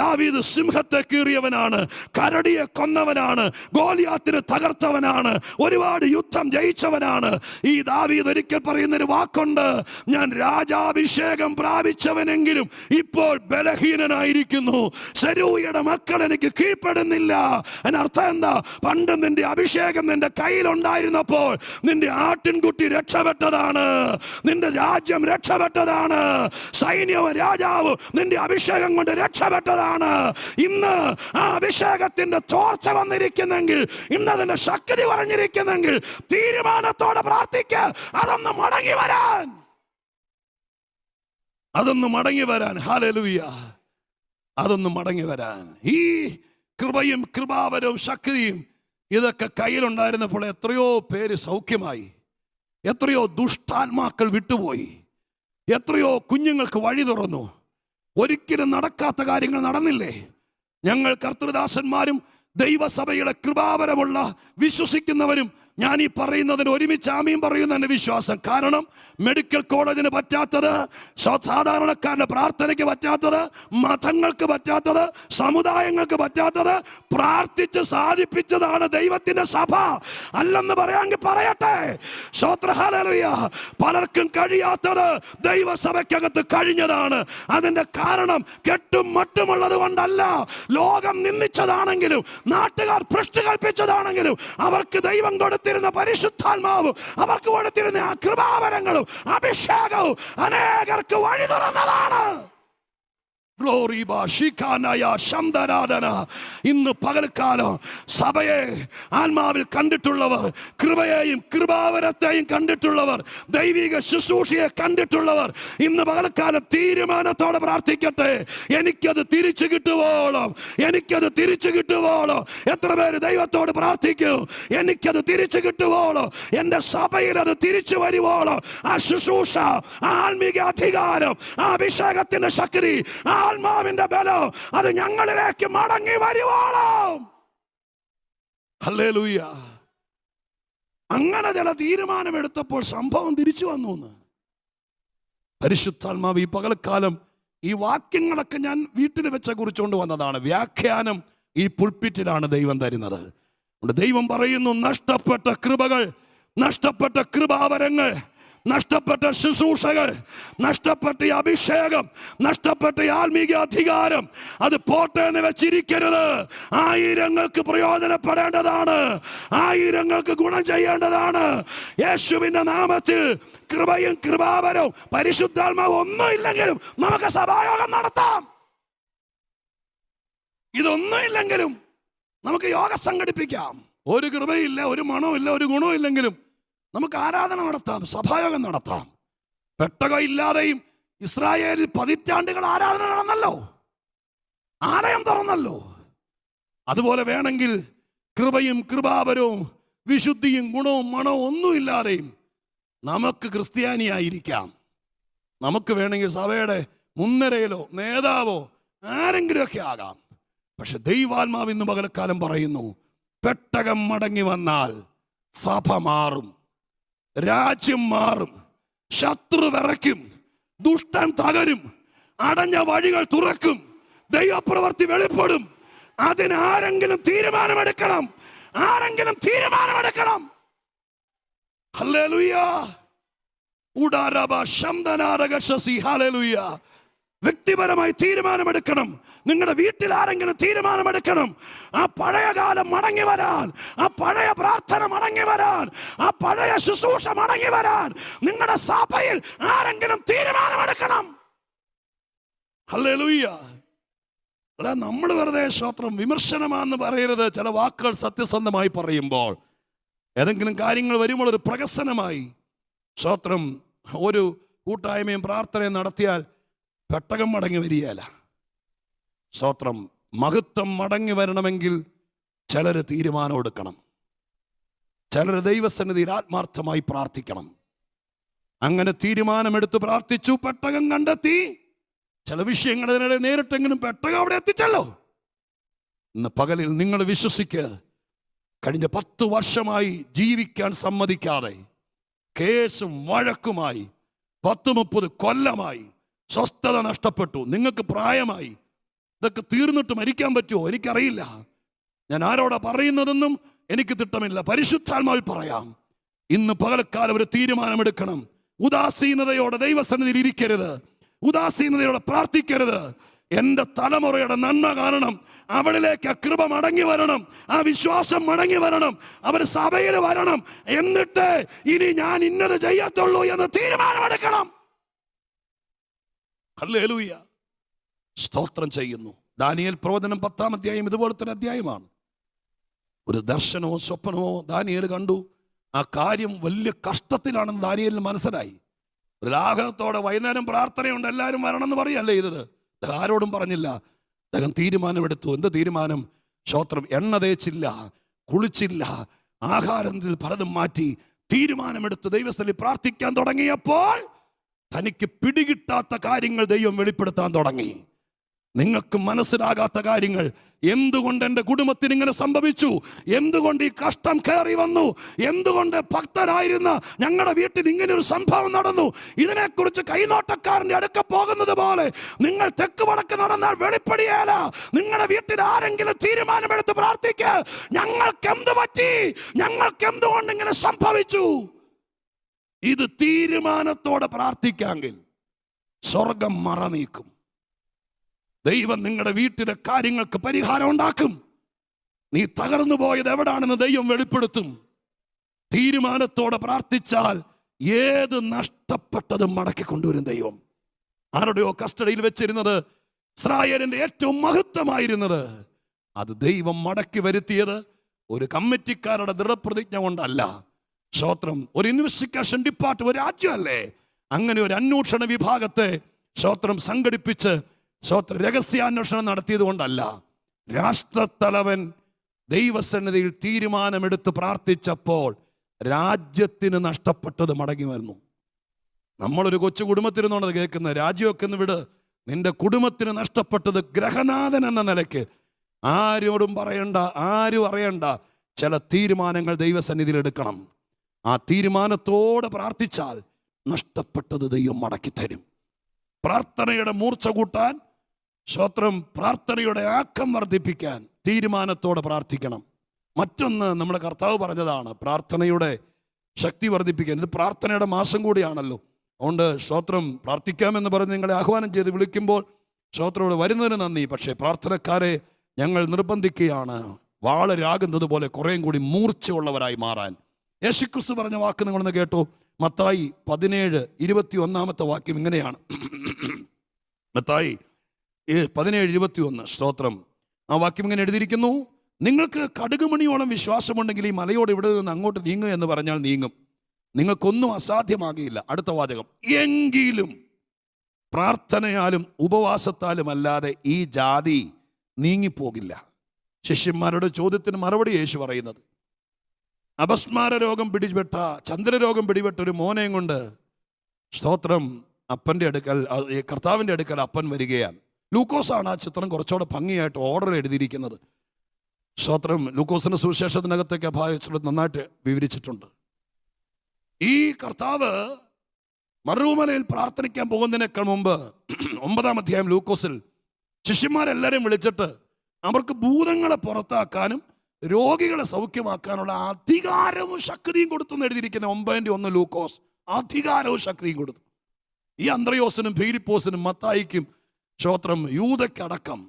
ദാവീദ് സിംഹത്തെ കീറിയവനാണ്, കരടിയെ കൊന്നവനാണ്, ഗോലിയാത്തിനെ തകർത്തവനാണ്, ഒരുപാട് യുദ്ധം ജയിച്ചവനാണ്. ഈ ദാവീദ് ഒരിക്കൽ പറയുന്നൊരു വാക്കുണ്ട്, ഞാൻ രാജാഭിഷേകം പ്രാപിച്ചവനെങ്കിലും ഇപ്പോൾ ബലഹീനനായിരിക്കുന്നു, സെരൂയയുടെ മക്കൾ എനിക്ക് കീഴ്പ്പെടുന്നില്ല. അതിനർത്ഥം എന്താ? പണ്ട് നിന്റെ അഭിഷേകം നിന്റെ കയ്യിലുണ്ടായിരുന്നപ്പോൾ നിന്റെ ആട്ടിൻകുട്ടി രക്ഷപ്പെട്ടതാണ്, നിന്റെ രാജ്യം രക്ഷപ്പെട്ടതാണ്, സൈന്യവും രാജാവും നിന്റെ അഭിഷേകം കൊണ്ട് രക്ഷപ്പെട്ടതാണ്. ഇന്ന് ആ അഭിഷേകത്തിന്റെ ചോർച്ച വന്നിരിക്കുന്നെങ്കിൽ, ഇന്ന് അതിന്റെ ശക്തി പറഞ്ഞിരിക്കുന്നെങ്കിൽ, തീരുമാനത്തോടെ പ്രാർത്ഥിക്കുക. അതൊന്ന് മടങ്ങി വരാൻ, അതൊന്ന് മടങ്ങി വരാൻ. ഹല്ലേലൂയ. അതൊന്ന് മടങ്ങി വരാൻ. ഈ കൃപയും കൃപാവരവും ശക്തിയും ഇതൊക്കെ കയ്യിലുണ്ടായിരുന്നപ്പോൾ എത്രയോ പേര് സൗഖ്യമായി, എത്രയോ ദുഷ്ടാത്മാക്കൾ വിട്ടുപോയി, എത്രയോ കുഞ്ഞുങ്ങൾക്ക് വഴി തുറന്നു. ഒരിക്കലും നടക്കാത്ത കാര്യങ്ങൾ നടന്നില്ലേ? ഞങ്ങൾ കർത്തൃദാസന്മാരും ദൈവസഭയുടെ കൃപാവരമുള്ള വിശ്വസിക്കുന്നവരും ഞാൻ ഈ പറയുന്നതിന് ഒരുമിച്ച് ആമീൻ പറയുന്ന എൻ്റെ വിശ്വാസം. കാരണം മെഡിക്കൽ കോളേജിന് പറ്റാത്തത്, സാധാരണക്കാരൻ്റെ പ്രാർത്ഥനയ്ക്ക് പറ്റാത്തത്, മതങ്ങൾക്ക് പറ്റാത്തത്, സമുദായങ്ങൾക്ക് പറ്റാത്തത് പ്രാർത്ഥിച്ച് സാധിപ്പിച്ചതാണ് ദൈവത്തിൻ്റെ സഭ. അല്ലെന്ന് പറയാമെങ്കിൽ പറയട്ടെ. ഹല്ലേലൂയ. പലർക്കും കഴിയാത്തത് ദൈവസഭയ്ക്കകത്ത് കഴിഞ്ഞതാണ്. അതിൻ്റെ കാരണം കെട്ടും മട്ടുമുള്ളത് കൊണ്ടല്ല, ലോകം നിന്ദിച്ചതാണെങ്കിലും, നാട്ടുകാർ ഭ്രഷ്ട് കൽപ്പിച്ചതാണെങ്കിലും, അവർക്ക് ദൈവം കൊടുത്തിരുന്ന പരിശുദ്ധാത്മാവും, അവർക്ക് കൊടുത്തിരുന്ന ആ കൃപാവരങ്ങളും അഭിഷേകവും അനേകർക്ക് വഴി തുറന്നതാണ്. ഇന്ന് പകൽക്കാലം സഭയെ ആത്മാവിൽ കണ്ടിട്ടുള്ളവർ, കൃപയെയും കൃപാവരത്തെയും കണ്ടിട്ടുള്ളവർ, ദൈവിക ശുശ്രൂഷയെ കണ്ടിട്ടുള്ളവർ ഇന്ന് പകൽക്കാലം തീരുമാനത്തോടെ പ്രാർത്ഥിക്കട്ടെ. എനിക്കത് തിരിച്ചു കിട്ടുവോളം, എനിക്കത് തിരിച്ചു കിട്ടുവോളം. എത്ര പേര് ദൈവത്തോട് പ്രാർത്ഥിക്കൂ? എനിക്കത് തിരിച്ചു കിട്ടുവോളം, എൻ്റെ സഭയിൽ അത് തിരിച്ചു വരുവോളം, ആ ശുശ്രൂഷ, ആ ആത്മീക അധികാരം, ആ അഭിഷേകത്തിന്റെ ശക്തി, ആത്മാവിന്റെ ബലം അത് ഞങ്ങളിലേക്ക് മടങ്ങി വരുവോളം. ഹല്ലേലൂയ. അങ്ങനെ ചില തീരുമാനമെടുത്തപ്പോൾ സംഭവം തിരിച്ചു വന്നു. പരിശുദ്ധാത്മാവ് ഈ പകൽക്കാലം ഈ വാക്യങ്ങളൊക്കെ ഞാൻ വീട്ടിൽ വെച്ച കുറിച്ചുകൊണ്ട് വന്നതാണ്. വ്യാഖ്യാനം ഈ പുൽപ്പിറ്റിലാണ് ദൈവം തരുന്നത്. ദൈവം പറയുന്നു, നഷ്ടപ്പെട്ട കൃപകൾ, നഷ്ടപ്പെട്ട കൃപാവരങ്ങൾ, നഷ്ടപ്പെട്ട ശുശ്രൂഷകൾ, നഷ്ടപ്പെട്ട അഭിഷേകം, നഷ്ടപ്പെട്ട ആത്മീക അധികാരം അത് പോട്ടെ എന്ന് വെച്ചിരിക്കരുത്. ആയിരങ്ങൾക്ക് പ്രയോജനപ്പെടേണ്ടതാണ്, ആയിരങ്ങൾക്ക് ഗുണം ചെയ്യേണ്ടതാണ്. യേശുവിന്റെ നാമത്തിൽ കൃപയും കൃപാവരവും പരിശുദ്ധാത്മാവും ഒന്നും ഇല്ലെങ്കിലും നമുക്ക് സഭായോഗം നടത്താം. ഇതൊന്നും ഇല്ലെങ്കിലും നമുക്ക് യോഗം സംഘടിപ്പിക്കാം. ഒരു കൃപയില്ല, ഒരു മണമില്ല, ഒരു ഗുണവും ഇല്ലെങ്കിലും നമുക്ക് ആരാധന നടത്താം, സഭായോഗം നടത്താം. പെട്ടകം ഇല്ലാതെയും ഇസ്രായേലിൽ 10 ആരാധന നടന്നല്ലോ. ആലയം തുറന്നല്ലോ. അതുപോലെ വേണമെങ്കിൽ കൃപയും കൃപാപരവും വിശുദ്ധിയും ഗുണവും മണവും ഒന്നുമില്ലാതെയും നമുക്ക് ക്രിസ്ത്യാനിയായിരിക്കാം. നമുക്ക് വേണമെങ്കിൽ സഭയുടെ മുൻനിരയിലോ നേതാവോ ആരെങ്കിലുമൊക്കെ ആകാം. പക്ഷെ ദൈവാത്മാവ് ഇന്ന് പകൽക്കാലം പറയുന്നു, പെട്ടകം മടങ്ങി വന്നാൽ സഭ മാറും, രാജ്യം മാറും, ശത്രു വിറയ്ക്കും, ദുഷ്ടൻ തകരും, അടഞ്ഞ വഴികൾ തുറക്കും, ദൈവപ്രവൃത്തി വെളിപ്പെടും. അതിന് ആരെങ്കിലും തീരുമാനമെടുക്കണം, ആരെങ്കിലും തീരുമാനമെടുക്കണം. ഹല്ലേലൂയ. ഉഡാരബ ശംദനാരഗശസി. ഹല്ലേലൂയ. വ്യക്തിപരമായി തീരുമാനമെടുക്കണം. നിങ്ങളുടെ വീട്ടിൽ ആരെങ്കിലും തീരുമാനമെടുക്കണം. ആ പഴയ കാലം മടങ്ങി വരാൻ, ആ പഴയ പ്രാർത്ഥന മടങ്ങി വരാൻ, ആ പഴയ ശുശ്രൂഷ മടങ്ങി വരാൻ നിങ്ങളുടെ സഭയിൽ ആരെങ്കിലും തീരുമാനമെടുക്കണം. ഹല്ലേലൂയ. അല്ല, നമ്മൾ വെറുതെ സ്തോത്രം വിമർശനമാണെന്ന് പറയരുത്. ചില വാക്കുകൾ സത്യസന്ധമായി പറയുമ്പോൾ, ഏതെങ്കിലും കാര്യങ്ങൾ വരുമ്പോൾ ഒരു പ്രകസനമായി സ്തോത്രം ഒരു കൂട്ടായ്മയും പ്രാർത്ഥനയും നടത്തിയാൽ പെട്ടകം മടങ്ങി വരികയല്ല. സ്തോത്രം മഹത്വം മടങ്ങി വരണമെങ്കിൽ ചിലർ തീരുമാനം എടുക്കണം, ചിലർ ദൈവസന്നിധിയിൽ ആത്മാർത്ഥമായി പ്രാർത്ഥിക്കണം. അങ്ങനെ തീരുമാനമെടുത്ത് പ്രാർത്ഥിച്ചു, പെട്ടകം കണ്ടെത്തി. ചില വിഷയങ്ങൾ അതിനിടെ നേരിട്ടെങ്കിലും പെട്ടകം അവിടെ എത്തിച്ചല്ലോ. ഇന്ന് പകലിൽ നിങ്ങൾ വിശ്വസിക്ക്, കഴിഞ്ഞ 10 വർഷമായി ജീവിക്കാൻ സമ്മതിക്കാതെ കേസും വഴക്കുമായി 10-30 കൊല്ലമായി സ്വസ്ഥത നഷ്ടപ്പെട്ടു. നിങ്ങൾക്ക് പ്രായമായി, ഇതൊക്കെ തീർന്നിട്ട് മരിക്കാൻ പറ്റുമോ എനിക്കറിയില്ല. ഞാൻ ആരോടാ പറയുന്നതെന്നും എനിക്ക് തിട്ടമില്ല. പരിശുദ്ധാത്മാവിൽ പറയാം, ഇന്ന് പകൽക്കാലം ഒരു തീരുമാനമെടുക്കണം. ഉദാസീനതയോടെ ദൈവസന്നിധിയിൽ ഇരിക്കരുത്, ഉദാസീനതയോടെ പ്രാർത്ഥിക്കരുത്. എൻ്റെ തലമുറയുടെ നന്മ കാണണം, അവളിലേക്ക് ആ കൃപ മടങ്ങി വരണം, ആ വിശ്വാസം മടങ്ങി വരണം, അവർ സഭയിൽ വരണം. എന്നിട്ട് ഇനി ഞാൻ ഇന്നത് ചെയ്യത്തുള്ളൂ എന്ന് തീരുമാനമെടുക്കണം. ഹല്ലേലൂയ. സ്തോത്രം ചെയ്യുന്നു. ദാനിയേൽ പ്രവചനം 10-ാം അധ്യായം ഇതുപോലത്തെ ഒരു അധ്യായമാണ്. ഒരു ദർശനമോ സ്വപ്നമോ ദാനിയേൽ കണ്ടു. ആ കാര്യം വലിയ കഷ്ടത്തിലാണെന്ന് ദാനിയേലിന് മനസ്സിലായി. ഒരു ലാഘവത്തോടെ വൈകുന്നേരം പ്രാർത്ഥനയുണ്ട്, എല്ലാവരും വരണമെന്ന് പറയല്ലേ ചെയ്തത്. ആരോടും പറഞ്ഞില്ല. അദ്ദേഹം തീരുമാനമെടുത്തു. എന്ത് തീരുമാനം? സ്തോത്രം, എണ്ണ തേച്ചില്ല, കുളിച്ചില്ല, ആഹാരത്തിൽ പലതും മാറ്റി തീരുമാനമെടുത്ത് ദൈവസ്ഥലിൽ പ്രാർത്ഥിക്കാൻ തുടങ്ങിയപ്പോൾ തനിക്ക് പിടികിട്ടാത്ത കാര്യങ്ങൾ ദൈവം വെളിപ്പെടുത്താൻ തുടങ്ങി. നിങ്ങൾക്ക് മനസ്സിലാകാത്ത കാര്യങ്ങൾ. എന്തുകൊണ്ട് എൻ്റെ കുടുംബത്തിന് ഇങ്ങനെ സംഭവിച്ചു? എന്തുകൊണ്ട് ഈ കഷ്ടം കയറി വന്നു? എന്തുകൊണ്ട് ഭക്തരായിരുന്ന ഞങ്ങളുടെ വീട്ടിൽ ഇങ്ങനെ ഒരു സംഭവം നടന്നു? ഇതിനെക്കുറിച്ച് കൈനോട്ടക്കാരൻ്റെ അടുക്ക പോകുന്നത് പോലെ നിങ്ങൾ തെക്ക് വടക്ക് നടന്നാൽ വെളിപ്പെടിയേല. നിങ്ങളുടെ വീട്ടിൽ ആരെങ്കിലും തീരുമാനമെടുത്ത് പ്രാർത്ഥിക്കുക, ഞങ്ങൾക്ക് എന്ത് പറ്റി, ഞങ്ങൾക്ക് എന്തുകൊണ്ട് ഇങ്ങനെ സംഭവിച്ചു? ഇത് തീരുമാനത്തോടെ പ്രാർത്ഥിക്കാമെങ്കിൽ സ്വർഗം മറ നീക്കും. ദൈവം നിങ്ങളുടെ വീട്ടിലെ കാര്യങ്ങൾക്ക് പരിഹാരം ഉണ്ടാക്കും. നീ തകർന്നു പോയത് എവിടാണെന്ന് ദൈവം വെളിപ്പെടുത്തും. തീരുമാനത്തോടെ പ്രാർത്ഥിച്ചാൽ ഏത് നഷ്ടപ്പെട്ടതും മടക്കി കൊണ്ടുവരും ദൈവം. ആരുടെയോ കസ്റ്റഡിയിൽ വെച്ചിരുന്നത്, ഇസ്രായേലിന്റെ ഏറ്റവും മഹത്വമായിരുന്നത്, അത് ദൈവം മടക്കി വരുത്തിയത് ഒരു കമ്മിറ്റിക്കാരുടെ ദൃഢപ്രതിജ്ഞ കൊണ്ടല്ല. സ്തോത്രം, ഒരു ഇൻവെസ്റ്റിഗേഷൻ ഡിപ്പാർട്ട്മെന്റ്, ഒരു രാജ്യമല്ലേ, അങ്ങനെ ഒരു അന്വേഷണ വിഭാഗത്തെ സ്തോത്രം സംഘടിപ്പിച്ച് സ്തോത്രം രഹസ്യാന്വേഷണം നടത്തിയത് കൊണ്ടല്ല. രാഷ്ട്രത്തലവൻ ദൈവസന്നിധിയിൽ തീരുമാനമെടുത്ത് പ്രാർത്ഥിച്ചപ്പോൾ രാജ്യത്തിന് നഷ്ടപ്പെട്ടത് മടങ്ങി വന്നു. നമ്മളൊരു കൊച്ചു കുടുംബത്തിരുന്നോണത് കേൾക്കുന്നത്. രാജ്യമൊക്കെ ഒന്ന് വിട്, നിന്റെ കുടുംബത്തിന് നഷ്ടപ്പെട്ടത് ഗ്രഹനാഥൻ എന്ന നിലയ്ക്ക് ആരോടും പറയണ്ട, ആരും അറിയണ്ട. ചില തീരുമാനങ്ങൾ ദൈവസന്നിധിയിൽ എടുക്കണം. ആ തീരുമാനത്തോടെ പ്രാർത്ഥിച്ചാൽ നഷ്ടപ്പെട്ടത് ദൈവം മടക്കി തരും. പ്രാർത്ഥനയുടെ മൂർച്ച കൂട്ടാൻ, സ്തോത്രം, പ്രാർത്ഥനയുടെ ആക്കം വർദ്ധിപ്പിക്കാൻ തീരുമാനത്തോടെ പ്രാർത്ഥിക്കണം. മറ്റൊന്ന് നമ്മുടെ കർത്താവ് പറഞ്ഞതാണ്, പ്രാർത്ഥനയുടെ ശക്തി വർദ്ധിപ്പിക്കാൻ. ഇത് പ്രാർത്ഥനയുടെ മാസം കൂടിയാണല്ലോ. അതുകൊണ്ട് സ്തോത്രം, പ്രാർത്ഥിക്കാമെന്ന് പറഞ്ഞ് നിങ്ങളെ ആഹ്വാനം ചെയ്ത് വിളിക്കുമ്പോൾ സ്തോത്രം ഇവിടെ വരുന്നതിന് നന്ദി. പക്ഷേ പ്രാർത്ഥനക്കാരെ ഞങ്ങൾ നിർബന്ധിക്കുകയാണ്, വാളരാകുന്നത് പോലെ കുറേയും കൂടി മൂർച്ചയുള്ളവരായി മാറാൻ. യേശുക്രിസ്തു പറഞ്ഞ വാക്ക് നിങ്ങളൊന്ന് കേട്ടോ. മത്തായി 17:21 വാക്യം ഇങ്ങനെയാണ്. മത്തായി 17:21 സ്തോത്രം. ആ വാക്യം ഇങ്ങനെ എഴുതിയിരിക്കുന്നു, നിങ്ങൾക്ക് കടുകുമണിയോളം വിശ്വാസമുണ്ടെങ്കിൽ ഈ മലയോട് ഇവിടെ നിന്ന് അങ്ങോട്ട് നീങ്ങുക എന്ന് പറഞ്ഞാൽ നീങ്ങും, നിങ്ങൾക്കൊന്നും അസാധ്യമാകില്ല. അടുത്ത വാചകം, എങ്കിലും പ്രാർത്ഥനയാലും ഉപവാസത്താലും അല്ലാതെ ഈ ജാതി നീങ്ങിപ്പോകില്ല. ശിഷ്യന്മാരുടെ ചോദ്യത്തിന് മറുപടി യേശു പറയുന്നത്, അപസ്മാര രോഗം പിടിപെട്ട, ചന്ദ്രരോഗം പിടിപെട്ട ഒരു മോനെയും കൊണ്ട് സ്തോത്രം അപ്പൻ്റെ അടുക്കൽ, കർത്താവിൻ്റെ അടുക്കൽ അപ്പൻ വരികയാണ്. ലൂക്കോസാണ് ആ ചിത്രം കുറച്ചുകൂടെ ഭംഗിയായിട്ട് ഓർഡർ എഴുതിയിരിക്കുന്നത്. സ്തോത്രം ലൂക്കോസിന്റെ സുവിശേഷത്തിനകത്തേക്ക് ആ ഭാഗം നന്നായിട്ട് വിവരിച്ചിട്ടുണ്ട്. ഈ കർത്താവ് മറുമലയിൽ പ്രാർത്ഥിക്കാൻ പോകുന്നതിനേക്കാൾ മുമ്പ് 9-ാം അധ്യായം ലൂക്കോസിൽ ശിഷ്യന്മാരെല്ലാവരെയും വിളിച്ചിട്ട് അവർക്ക് ഭൂതങ്ങളെ പുറത്താക്കാനും രോഗികളെ സൗഖ്യമാക്കാനുള്ള അധികാരവും ശക്തിയും കൊടുത്തു എന്ന് എഴുതിയിരിക്കുന്ന 9:1 ലൂക്കോസ്. അധികാരവും ശക്തിയും കൊടുത്തു. ഈ അന്ത്രയോസിനും ഫിലിപ്പോസിനും മത്തായിക്കും സ്തോത്രം യൂദയ്ക്കടക്കം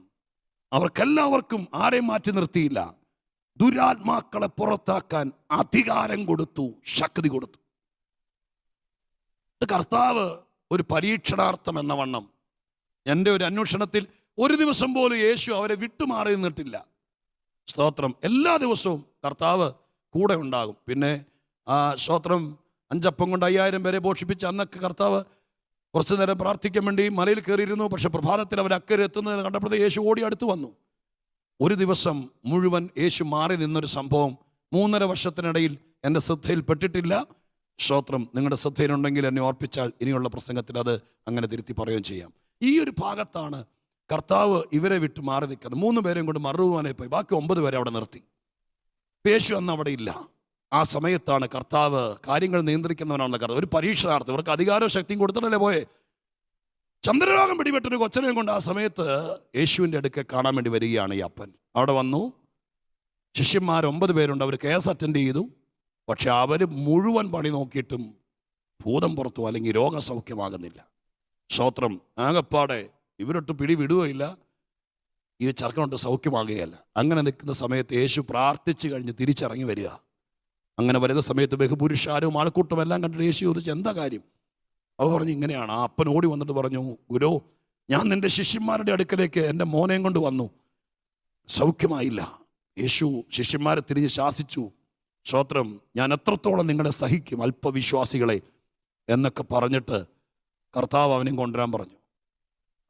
അവർക്കെല്ലാവർക്കും ആരെയും മാറ്റി നിർത്തിയില്ല. ദുരാത്മാക്കളെ പുറത്താക്കാൻ അധികാരം കൊടുത്തു, ശക്തി കൊടുത്തു. കർത്താവ് ഒരു പരീക്ഷണാർത്ഥം എന്ന വണ്ണം എൻ്റെ ഒരു അന്വേഷണത്തിൽ ഒരു ദിവസം പോലും യേശു അവരെ വിട്ടുമാറി നിന്നിട്ടില്ല. സ്തോത്രം എല്ലാ ദിവസവും കർത്താവ് കൂടെ ഉണ്ടാകും. പിന്നെ സ്തോത്രം 5 അപ്പം കൊണ്ട് 5000 പേരെ പോഷിപ്പിച്ച് അന്നൊക്കെ കർത്താവ് കുറച്ചു നേരം പ്രാർത്ഥിക്കാൻ വേണ്ടി മലയിൽ കയറിയിരുന്നു. പക്ഷെ പ്രഭാതത്തിൽ അവർ അക്കരെ എത്തുന്നതിന് കണ്ടപ്പോഴത്തെ യേശു ഓടി അടുത്ത് വന്നു. ഒരു ദിവസം മുഴുവൻ യേശു മാറി നിന്നൊരു സംഭവം 3.5 വർഷത്തിനിടയിൽ എൻ്റെ ശ്രദ്ധയിൽപ്പെട്ടിട്ടില്ല. സ്തോത്രം നിങ്ങളുടെ ശ്രദ്ധയിലുണ്ടെങ്കിൽ എന്നെ ഓർപ്പിച്ചാൽ ഇനിയുള്ള പ്രസംഗത്തിൽ അത് അങ്ങനെ തിരുത്തി പറയുകയും ചെയ്യാം. ഈ ഒരു ഭാഗത്താണ് കർത്താവ് ഇവരെ വിട്ട് മാറി നിൽക്കുന്നത്. 3 പേരെയും കൊണ്ട് മറുവാനെ പോയി, ബാക്കി 9 പേരെ അവിടെ നിർത്തി. യേശു അന്ന് അവിടെ ഇല്ല. ആ സമയത്താണ് കർത്താവ് കാര്യങ്ങൾ നിയന്ത്രിക്കുന്നവനാണെന്ന് കർത്താവ് ഒരു പരീക്ഷണാർത്ഥം ഇവർക്ക് അധികാരവും ശക്തിയും കൊടുത്തിട്ടല്ലേ പോയെ. ചന്ദ്രരോഗം പിടിപെട്ടൊരു കൊച്ചനെയും കൊണ്ട് ആ സമയത്ത് യേശുവിൻ്റെ അടുക്കൽ കാണാൻ വേണ്ടി വരികയാണ് ഈ അപ്പൻ. അവിടെ വന്നു. ശിഷ്യന്മാർ 9 പേരുണ്ട്. അവർ കേസ് അറ്റൻഡ് ചെയ്തു. പക്ഷെ അവർ മുഴുവൻ പണി നോക്കിയിട്ടും ഭൂതം പുറത്തു അല്ലെങ്കിൽ രോഗസൗഖ്യമാകുന്നില്ല. സ്തോത്രം ആകപ്പാടെ ഇവരൊട്ട് പിടി വിടുകയില്ല, ഈ ചെറുക്കനൊട്ട് സൗഖ്യമാകുകയല്ല. അങ്ങനെ നിൽക്കുന്ന സമയത്ത് യേശു പ്രാർത്ഥിച്ചു കഴിഞ്ഞ് തിരിച്ചിറങ്ങി വരിക. അങ്ങനെ വരുന്ന സമയത്ത് ബഹുപുരുഷാരും ആൾക്കൂട്ടം എല്ലാം കണ്ടിട്ട് യേശു ചോദിച്ചു, എന്താ കാര്യം? അവർ പറഞ്ഞു ഇങ്ങനെയാണ്. ആ അപ്പൻ ഓടി വന്നിട്ട് പറഞ്ഞു, ഗുരു, ഞാൻ നിൻ്റെ ശിഷ്യന്മാരുടെ അടുക്കലേക്ക് എൻ്റെ മോനെയും കൊണ്ട് വന്നു, സൗഖ്യമായില്ല. യേശു ശിഷ്യന്മാരെ തിരിഞ്ഞ് ശാസിച്ചു. സ്തോത്രം, ഞാൻ എത്രത്തോളം നിങ്ങളെ സഹിക്കും അല്പവിശ്വാസികളെ എന്നൊക്കെ പറഞ്ഞിട്ട് കർത്താവ് അവനെയും കൊണ്ടുവരാൻ പറഞ്ഞു.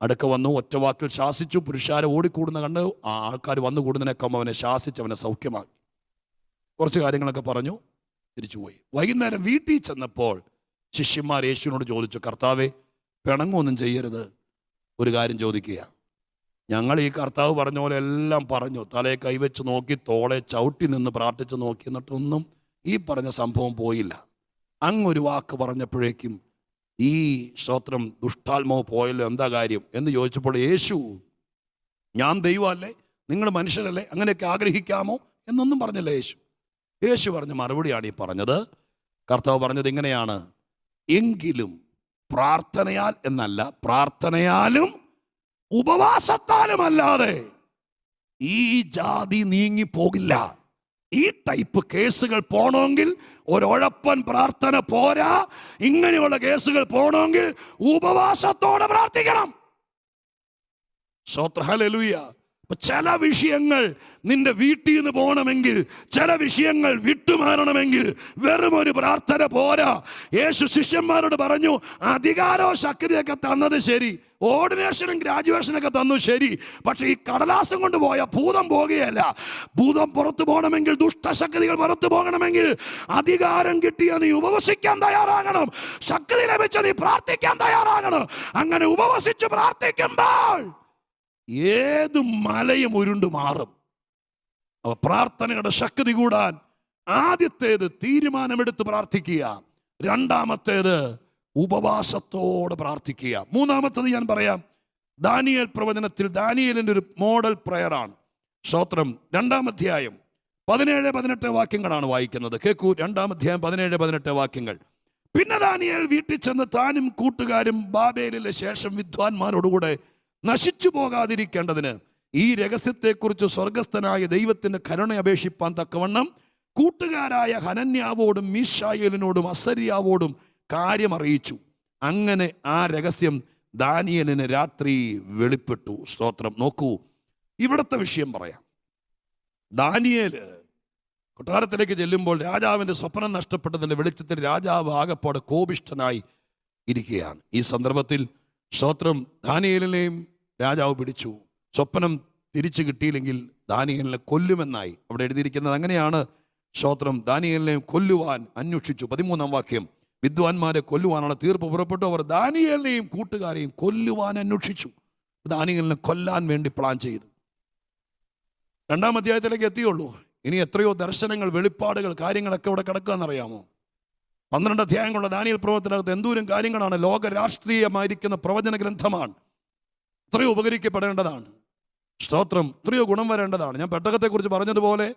അടുക്ക വന്നു, ഒറ്റ വാക്കിൽ ശാസിച്ചു. പുരുഷാരെ ഓടിക്കൂടുന്ന കണ്ട് ആ ആൾക്കാർ വന്നു കൂടുന്നതിനൊക്കെ അവനെ ശാസിച്ച് അവനെ സൗഖ്യമാക്കി. കുറച്ച് കാര്യങ്ങളൊക്കെ പറഞ്ഞു, തിരിച്ചുപോയി. വൈകുന്നേരം വീട്ടിൽ ചെന്നപ്പോൾ ശിഷ്യന്മാർ യേശുവിനോട് ചോദിച്ചു, കർത്താവേ, പിണങ്ങൊന്നും ചെയ്യരുത്, ഒരു കാര്യം ചോദിക്കുക. ഞങ്ങൾ ഈ കർത്താവ് പറഞ്ഞ പോലെ എല്ലാം പറഞ്ഞു, തലയെ കൈവച്ച് നോക്കി, തോളെ ചവിട്ടി നിന്ന് പ്രാർത്ഥിച്ച് നോക്കി, എന്നിട്ടൊന്നും ഈ പറഞ്ഞ സംഭവം പോയില്ല. അങ്ങൊരു വാക്ക് പറഞ്ഞപ്പോഴേക്കും ഈ സ്തോത്രം ദുഷ്ടാത്മാവ് പോയല്ലോ, എന്താ കാര്യം എന്ന് ചോദിച്ചപ്പോൾ യേശു, ഞാൻ ദൈവമല്ലേ, നിങ്ങൾ മനുഷ്യരല്ലേ, അങ്ങനെയൊക്കെ ആഗ്രഹിക്കാമോ എന്നൊന്നും പറഞ്ഞില്ല യേശു. യേശു പറഞ്ഞ മറുപടിയാണ് ഈ പറഞ്ഞത്. കർത്താവ് പറഞ്ഞത് ഇങ്ങനെയാണ്, എങ്കിലും പ്രാർത്ഥനയാൽ എന്നല്ല, പ്രാർത്ഥനയാലും ഉപവാസത്താലും അല്ലാതെ ഈ ജാതി നീങ്ങി പോകില്ല. ഈ ടൈപ്പ് കേസുകൾ പോണമെങ്കിൽ ഒരുഴപ്പൻ പ്രാർത്ഥന പോരാ. ഇങ്ങനെയുള്ള കേസുകൾ പോണമെങ്കിൽ ഉപവാസത്തോടെ പ്രാർത്ഥിക്കണം. സ്തോത്രം, ഹല്ലേലൂയ. ചില വിഷയങ്ങൾ നിന്റെ വീട്ടിൽ നിന്ന് പോകണമെങ്കിൽ, ചില വിഷയങ്ങൾ വിട്ടുമാറണമെങ്കിൽ വെറും ഒരു പ്രാർത്ഥന പോരാ. യേശു ശിഷ്യന്മാരോട് പറഞ്ഞു, അധികാരവും ശക്തിയൊക്കെ തന്നത് ശരി, ഓർഡിനേഷനും ഗ്രാജുവേഷനൊക്കെ തന്നു ശരി, പക്ഷെ ഈ കടലാസം കൊണ്ട് പോയ ഭൂതം പോകുകയല്ല. ഭൂതം പുറത്തു പോകണമെങ്കിൽ, ദുഷ്ടശക്തികൾ പുറത്തു പോകണമെങ്കിൽ അധികാരം കിട്ടിയ നീ ഉപവസിക്കാൻ തയ്യാറാകണം. ശക്തി ലഭിച്ച നീ പ്രാർത്ഥിക്കാൻ തയ്യാറാകണം. അങ്ങനെ ഉപവസിച്ച് പ്രാർത്ഥിക്കുമ്പോൾ ഏത് മലയും ഉരുണ്ടു മാറും. പ്രാർത്ഥനയുടെ ശക്തി കൂടാൻ ആദ്യത്തേത് തീരുമാനമെടുത്ത് പ്രാർത്ഥിക്കുക, രണ്ടാമത്തേത് ഉപവാസത്തോടെ പ്രാർത്ഥിക്കുക, മൂന്നാമത്തേത് ഞാൻ പറയാം, ദാനിയേൽ പ്രവചനത്തിൽ ദാനിയേലിൻ്റെ ഒരു മോഡൽ പ്രയറാണ്. സ്തോത്രം, 2-ാം അധ്യായം 17-18 വാക്യങ്ങളാണ് വായിക്കുന്നത്. കേൾക്കൂ, 2-ാം അധ്യായം 17-18 വാക്യങ്ങൾ. പിന്നെ ദാനിയേൽ വീട്ടിൽ ചെന്ന് താനും കൂട്ടുകാരും ബാബേലിലെ ശേഷം വിദ്വാൻമാരോടുകൂടെ നശിച്ചു പോകാതിരിക്കേണ്ടതിന് ഈ രഹസ്യത്തെക്കുറിച്ച് സ്വർഗസ്ഥനായ ദൈവത്തിന് കരുണ അപേക്ഷിപ്പാൻ തക്കവണ്ണം കൂട്ടുകാരായ ഹനന്യാവോടും മീശായേലിനോടും അസര്യാവോടും കാര്യമറിയിച്ചു. അങ്ങനെ ആ രഹസ്യം ദാനിയേലിന് രാത്രി വെളിപ്പെട്ടു. സ്തോത്രം. നോക്കൂ, ഇവിടുത്തെ വിഷയം പറയാം. ദാനിയേല് കൊട്ടാരത്തിലേക്ക് ചെല്ലുമ്പോൾ രാജാവിൻ്റെ സ്വപ്നം നഷ്ടപ്പെട്ടതിൻ്റെ വെളിച്ചത്തിൽ രാജാവ് ആകപ്പാടെ കോപിഷ്ഠനായി ഇരിക്കുകയാണ്. ഈ സന്ദർഭത്തിൽ സ്തോത്രം, ദാനിയേലിനെയും രാജാവ് പിടിച്ചു. സ്വപ്നം തിരിച്ചു കിട്ടിയില്ലെങ്കിൽ ദാനിയേലിനെ കൊല്ലുമെന്നായി. അവിടെ എഴുതിയിരിക്കുന്നത് അങ്ങനെയാണ്. സ്തോത്രം. ദാനിയേലിനെ കൊല്ലുവാൻ അന്വേഷിച്ചു. 13-ാം വാക്യം, വിദ്വാൻമാരെ കൊല്ലുവാനുള്ള തീർപ്പ് പുറപ്പെട്ടു. അവർ ദാനിയേലിനെയും കൂട്ടുകാരെയും കൊല്ലുവാൻ അന്വേഷിച്ചു. ദാനിയേലിനെ കൊല്ലാൻ വേണ്ടി പ്ലാൻ ചെയ്തു. 2-ാം അധ്യായത്തിലേക്ക് എത്തിയുള്ളൂ. ഇനി എത്രയോ ദർശനങ്ങൾ, വെളിപ്പാടുകൾ, കാര്യങ്ങളൊക്കെ ഇവിടെ കിടക്കുകയെന്നറിയാമോ? 12 അധ്യായങ്ങളുള്ള ദാനിയേൽ പ്രവചനത്തിനകത്ത് എന്തോരം കാര്യങ്ങളാണ്. ലോക രാഷ്ട്രീയമായിരിക്കുന്ന പ്രവചന ഗ്രന്ഥമാണ്. എത്രയോ ഉപകരിക്കപ്പെടേണ്ടതാണ്. സ്തോത്രം. എത്രയോ ഗുണം വരേണ്ടതാണ്. ഞാൻ പെട്ടകത്തെക്കുറിച്ച് പറഞ്ഞതുപോലെ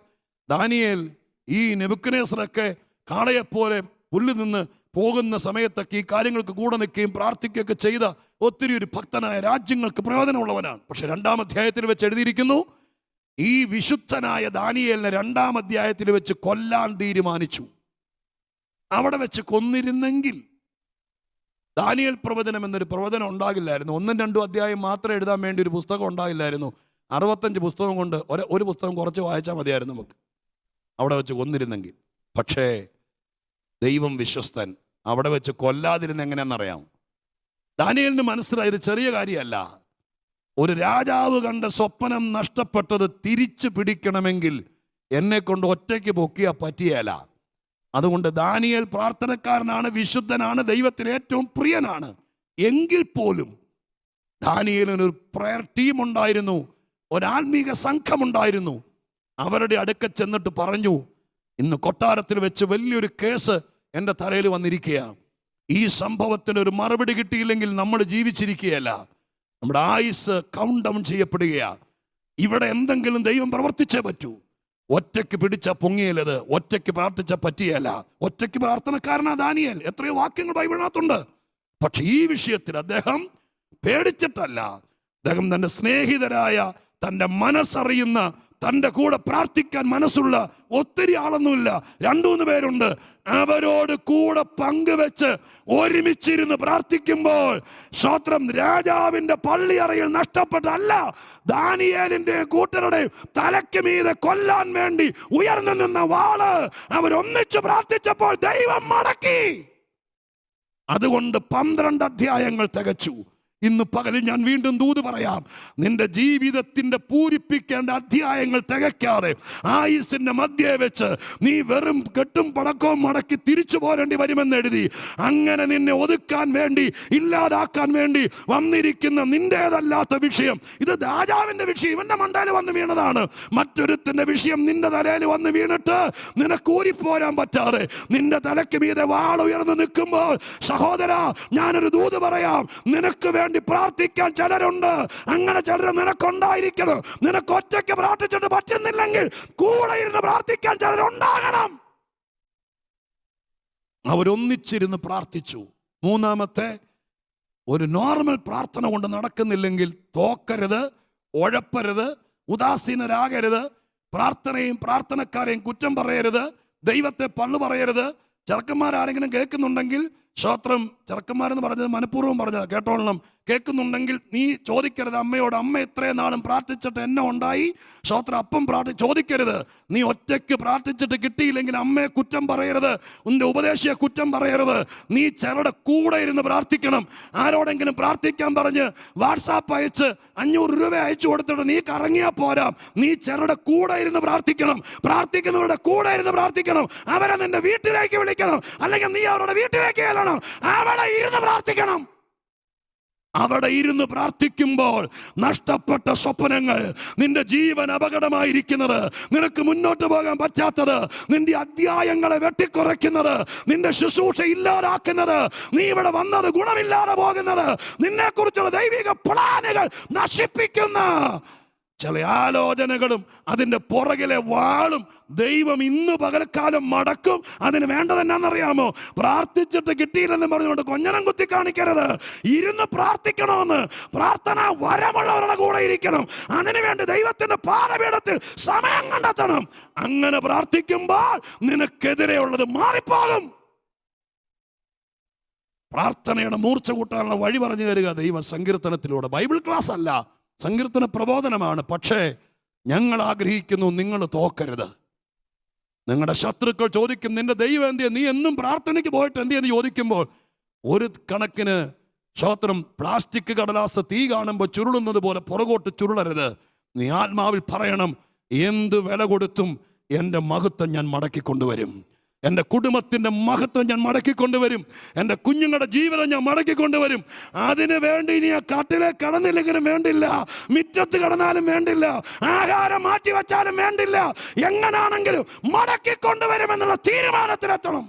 ദാനിയേൽ ഈ നെബൂഖദ്നേസറൊക്കെ കാളയെപ്പോലെ പുല്ല് നിന്ന് പോകുന്ന സമയത്തൊക്കെ ഈ കാര്യങ്ങൾക്ക് കൂടെ നിൽക്കുകയും പ്രാർത്ഥിക്കുകയൊക്കെ ചെയ്ത ഒത്തിരി ഒരു ഭക്തനായ, രാജ്യങ്ങൾക്ക് പ്രയോജനമുള്ളവനാണ്. പക്ഷെ 2-ാം അധ്യായത്തിൽ വെച്ച് എഴുതിയിരിക്കുന്നു, ഈ വിശുദ്ധനായ ദാനിയേലിനെ 2-ാം അധ്യായത്തിൽ വെച്ച് കൊല്ലാൻ തീരുമാനിച്ചു. അവിടെ വെച്ച് കൊന്നിരുന്നെങ്കിൽ ദാനിയേൽ പ്രവചനം എന്നൊരു പ്രവചനം ഉണ്ടാകില്ലായിരുന്നു. 1-2 അധ്യായം മാത്രം എഴുതാൻ വേണ്ടി ഒരു പുസ്തകം ഉണ്ടാകില്ലായിരുന്നു. 65 പുസ്തകം കൊണ്ട് ഒരു പുസ്തകം കുറച്ച് വായിച്ചാൽ മതിയായിരുന്നു നമുക്ക്, അവിടെ വെച്ച് കൊന്നിരുന്നെങ്കിൽ. പക്ഷേ ദൈവം വിശ്വസ്തൻ. അവിടെ വെച്ച് കൊല്ലാതിരുന്ന് എങ്ങനെയാണെന്നറിയാം? ദാനിയേലിന് മനസ്സിലായത് ചെറിയ കാര്യമല്ല. ഒരു രാജാവ് കണ്ട സ്വപ്നം നഷ്ടപ്പെട്ടത് തിരിച്ചു പിടിക്കണമെങ്കിൽ എന്നെ കൊണ്ട് ഒറ്റയ്ക്ക് പൊക്കിയാൽ പറ്റിയല്ല. അതുകൊണ്ട് ദാനിയേൽ പ്രാർത്ഥനക്കാരനാണ്, വിശുദ്ധനാണ്, ദൈവത്തിന് ഏറ്റവും പ്രിയനാണ്. എങ്കിൽ പോലും ദാനിയേലിനൊരു പ്രയർ ടീം ഉണ്ടായിരുന്നു, ഒരാത്മീക സംഘമുണ്ടായിരുന്നു. അവരുടെ അടുക്ക ചെന്നിട്ട് പറഞ്ഞു, ഇന്ന് കൊട്ടാരത്തിൽ വെച്ച് വലിയൊരു കേസ് എൻ്റെ തലയിൽ വന്നിരിക്കുക. ഈ സംഭവത്തിന് ഒരു മറുപടി കിട്ടിയില്ലെങ്കിൽ നമ്മൾ ജീവിച്ചിരിക്കുകയല്ല, നമ്മുടെ ആയുസ് കൗണ്ട് ഡൗൺ ചെയ്യപ്പെടുകയാണ്. ഇവിടെ എന്തെങ്കിലും ദൈവം പ്രവർത്തിച്ചേ പറ്റൂ. ഒറ്റയ്ക്ക് പിടിച്ച പൊങ്ങിയല്ലത്, ഒറ്റയ്ക്ക് പ്രാർത്ഥിച്ച പറ്റിയല്ല. ഒറ്റയ്ക്ക് പ്രാർത്ഥനക്കാരനാ ദാനിയേൽ. എത്രയോ വാക്യങ്ങൾ ബൈബിളിനകത്തുണ്ട്. പക്ഷെ ഈ വിഷയത്തിൽ അദ്ദേഹം പേടിച്ചിട്ടല്ല. അദ്ദേഹം തൻ്റെ സ്നേഹിതരായ, തൻ്റെ മനസ്സറിയുന്ന, തൻ്റെ കൂടെ പ്രാർത്ഥിക്കാൻ മനസ്സുള്ള ഒത്തിരി ആളൊന്നുമില്ല, 2-3 പേരുണ്ട്. അവരോട് കൂടെ പങ്കുവെച്ച് ഒരുമിച്ചിരുന്ന് പ്രാർത്ഥിക്കുമ്പോൾ സ്തോത്രം, രാജാവിന്റെ പള്ളിയറയിൽ നഷ്ടപ്പെട്ടല്ല, ദാനിയേലിന്റെ കൂട്ടരുടെ തലയ്ക്ക് മീതെ കൊല്ലാൻ വേണ്ടി ഉയർന്നു നിന്ന വാള് അവരൊന്നിച്ച് പ്രാർത്ഥിച്ചപ്പോൾ ദൈവം മടക്കി. അതുകൊണ്ട് 12 അധ്യായങ്ങൾ തികച്ചു. ഇന്ന് പകലിൽ ഞാൻ വീണ്ടും ദൂത് പറയാം. നിന്റെ ജീവിതത്തിന്റെ പൂരിപ്പിക്കേണ്ട അധ്യായങ്ങൾ തികയ്ക്കാതെ ആയുസിന്റെ മധ്യേ വെച്ച് നീ വെറും കെട്ടും പടക്കവും മടക്കി തിരിച്ചു പോരേണ്ടി വരുമെന്ന് എഴുതി അങ്ങനെ നിന്നെ ഒതുക്കാൻ വേണ്ടി, ഇല്ലാതാക്കാൻ വേണ്ടി വന്നിരിക്കുന്ന നിന്റേതല്ലാത്ത വിഷയം, ഇത് രാജാവിന്റെ വിഷയം ഇവന്റെ മണ്ടയിൽ വന്ന് വീണതാണ്. മറ്റൊരുത്തിന്റെ വിഷയം നിന്റെ തലയിൽ വന്ന് വീണിട്ട് നിനക്ക് ഊരിപ്പോരാൻ പറ്റാതെ നിന്റെ തലയ്ക്ക് മീതെ വാൾ ഉയർന്നു നിൽക്കുമ്പോൾ, സഹോദര, ഞാനൊരു ദൂത് പറയാം. നിനക്ക് വേണ്ടി പ്രാർത്ഥിക്കാൻ ചിലരുണ്ട്. അങ്ങനെ ചിലർ നിനക്കുണ്ടായിരിക്കണം. നിനക്ക് ഒറ്റയ്ക്ക് പ്രാർത്ഥിച്ചിട്ട് പറ്റുന്നില്ലെങ്കിൽ കൂടെ ഇരുന്ന് പ്രാർത്ഥിക്കാൻ ചിലരുണ്ടാകണം. അവരൊന്നിച്ചിരുന്ന് പ്രാർത്ഥിച്ചു. 3-മത്തെ, ഒരു നോർമൽ പ്രാർത്ഥന കൊണ്ട് നടക്കുന്നില്ലെങ്കിൽ തോക്കരുത്, ഉഴപ്പരുത്, ഉദാസീനരാകരുത്, പ്രാർത്ഥനയും പ്രാർത്ഥനക്കാരെയും കുറ്റം പറയരുത്, ദൈവത്തെ പള്ളു പറയരുത്. ചെറുക്കന്മാരാരെങ്കിലും കേൾക്കുന്നുണ്ടെങ്കിൽ, സ്തോത്രം, ചെറുക്കന്മാരെന്ന് പറഞ്ഞത് മനഃപൂർവ്വം പറഞ്ഞത് കേട്ടോളണം. കേൾക്കുന്നുണ്ടെങ്കിൽ നീ ചോദിക്കരുത് അമ്മയോട്, അമ്മ ഇത്രയും നാളും പ്രാർത്ഥിച്ചിട്ട് എന്നെ ഉണ്ടായി, സ്തോത്രം, അപ്പം ചോദിക്കരുത്. നീ ഒറ്റയ്ക്ക് പ്രാർത്ഥിച്ചിട്ട് കിട്ടിയില്ലെങ്കിൽ അമ്മയെ കുറ്റം പറയരുത്, നിന്റെ ഉപദേശിയെ കുറ്റം പറയരുത്. നീ ചിലരുടെ കൂടെ ഇരുന്ന് പ്രാർത്ഥിക്കണം. ആരോടെങ്കിലും പ്രാർത്ഥിക്കാൻ പറഞ്ഞ് വാട്സാപ്പ് അയച്ച് 500 രൂപ അയച്ചു കൊടുത്തിട്ട് നീ കറങ്ങിയാൽ പോരാ. നീ ചിലരുടെ കൂടെ ഇരുന്ന് പ്രാർത്ഥിക്കണം. പ്രാർത്ഥിക്കുന്നവരുടെ കൂടെ ഇരുന്ന് പ്രാർത്ഥിക്കണം. അവരെ നിന്റെ വീട്ടിലേക്ക് വിളിക്കണം, അല്ലെങ്കിൽ നീ അവരുടെ വീട്ടിലേക്ക് ചെല്ലണം. അവിടെ ഇരുന്ന് പ്രാർത്ഥിക്കണം. അവിടെ ഇരുന്ന് പ്രാർത്ഥിക്കുമ്പോൾ നഷ്ടപ്പെട്ട സ്വപ്നങ്ങൾ, നിന്റെ ജീവൻ അപകടമായിരിക്കുന്നത്, നിനക്ക് മുന്നോട്ട് പോകാൻ പറ്റാത്തത്, നിന്റെ അധ്യായങ്ങളെ വെട്ടിക്കുറയ്ക്കുന്നത്, നിന്റെ ശുശ്രൂഷ ഇല്ലാതാക്കുന്നത്, നീ ഇവിടെ വന്നത് ഗുണമില്ലാതെ പോകുന്നത്, നിന്നെ കുറിച്ചുള്ള ദൈവിക പ്ലാനുകൾ നശിപ്പിക്കുന്ന ചില ആലോചനകളും അതിൻ്റെ പുറകിലെ വാളും ദൈവം ഇന്ന് പകൽക്കാലം മടക്കും. അതിന് വേണ്ടത് എന്നാന്നറിയാമോ? പ്രാർത്ഥിച്ചിട്ട് കിട്ടിയില്ലെന്ന് പറഞ്ഞുകൊണ്ട് കൊഞ്ഞനം കുത്തി കാണിക്കരുത്. ഇരുന്ന് പ്രാർത്ഥിക്കണമെന്ന്. പ്രാർത്ഥന വരമുള്ളവരുടെ കൂടെ ഇരിക്കണം. അതിനുവേണ്ടി ദൈവത്തിന്റെ പാദപീഠത്തിൽ സമയം കണ്ടെത്തണം. അങ്ങനെ പ്രാർത്ഥിക്കുമ്പോൾ നിനക്കെതിരെയുള്ളത് മാറിപ്പോകും. പ്രാർത്ഥനയുടെ മൂർച്ച കൂട്ടാനുള്ള വഴി പറഞ്ഞു തരിക ദൈവ സങ്കീർത്തനത്തിലൂടെ. ബൈബിൾ ക്ലാസ് അല്ല, സങ്കീർത്തന പ്രബോധനമാണ്. പക്ഷേ ഞങ്ങൾ ആഗ്രഹിക്കുന്നു നിങ്ങൾ തോക്കരുത്. നിങ്ങളുടെ ശത്രുക്കൾ ചോദിക്കും, നിന്റെ ദൈവം എന്തിയെ, നീ എന്നും പ്രാർത്ഥനയ്ക്ക് പോയിട്ട് എന്തിയെന്ന് ചോദിക്കുമ്പോൾ, ഒരു കണക്കിന് സ്തോത്രം, പ്ലാസ്റ്റിക് കടലാസ് തീ കാണുമ്പോൾ ചുരുളുന്നത് പോലെ പുറകോട്ട് ചുരുളരുത്. നീ ആത്മാവിൽ പറയണം, എന്ത് വില കൊടുത്തും എൻ്റെ മഹത്വം ഞാൻ മടക്കിക്കൊണ്ടുവരും, എൻ്റെ കുടുംബത്തിൻ്റെ മഹത്വം ഞാൻ മടക്കിക്കൊണ്ടുവരും, എൻ്റെ കുഞ്ഞുങ്ങളുടെ ജീവിതം ഞാൻ മടക്കിക്കൊണ്ടുവരും. അതിന് വേണ്ടി ഇനി ആ കാട്ടിലെ കടന്നില്ലെങ്കിലും വേണ്ടില്ല, മുറ്റത്ത് കടന്നാലും വേണ്ടില്ല, ആഹാരം മാറ്റി വച്ചാലും വേണ്ടില്ല, എങ്ങനാണെങ്കിലും മടക്കിക്കൊണ്ടുവരുമെന്നുള്ള തീരുമാനത്തിലെത്തണം.